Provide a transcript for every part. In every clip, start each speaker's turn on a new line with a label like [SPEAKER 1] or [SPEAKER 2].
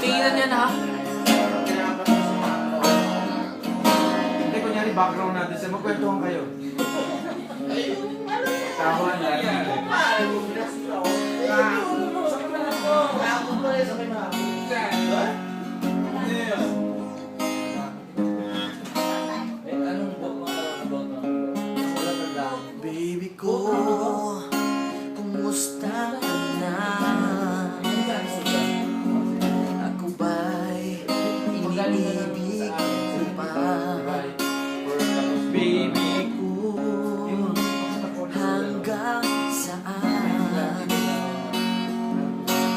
[SPEAKER 1] Tinginan yan ha.
[SPEAKER 2] Hindi, kunyari background natin siya. Magkwentuhan kayo. Tahuan natin.
[SPEAKER 3] Baby ko, kumusta ka na? Ako ba'y iniibig mo pa? Baby ko, hanggang saan?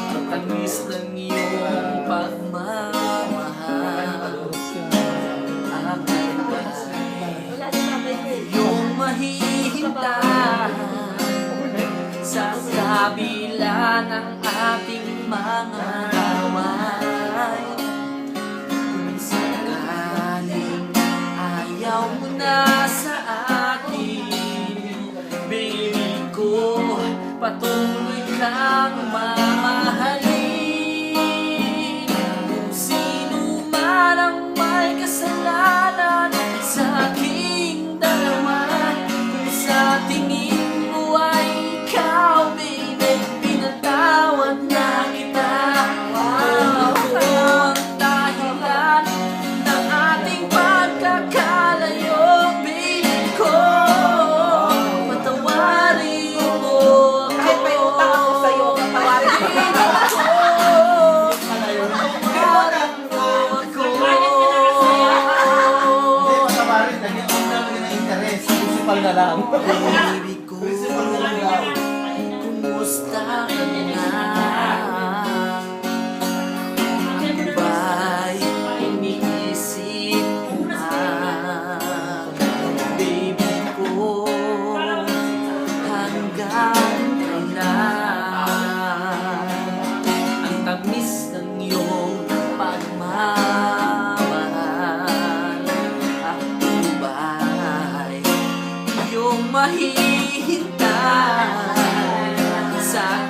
[SPEAKER 3] Ang tamis ng iyong pagmamahal. Akala yung mahihintay sa kabila ng ating mga away. Kung sakaling ayaw mo na sa akin, baby ko, patuloy kang mamahalin. Kung sino man ang may kasalanan sa ating dalawa, kung sa tingin mo ay ikaw, baby, pinatawad na kita. Ako ang dahilan ng ating pagkakalayo, baby ko. Patawarin mo ako.
[SPEAKER 4] Kahit may utang ako sa'yo,
[SPEAKER 3] Patawarin mo ako. Patawarin mo ako.
[SPEAKER 2] Hindi, patawarin. Naging naman ng interest. Principal na lang.
[SPEAKER 3] Baby ko,
[SPEAKER 2] Principal na lang.
[SPEAKER 3] kumusta ka na? Ako ba'y iniisip mo na? Baby ko, hanggang kailan? Ang tamis ng iyong pagmamahal. Ako ba'y iyong mahihintay sa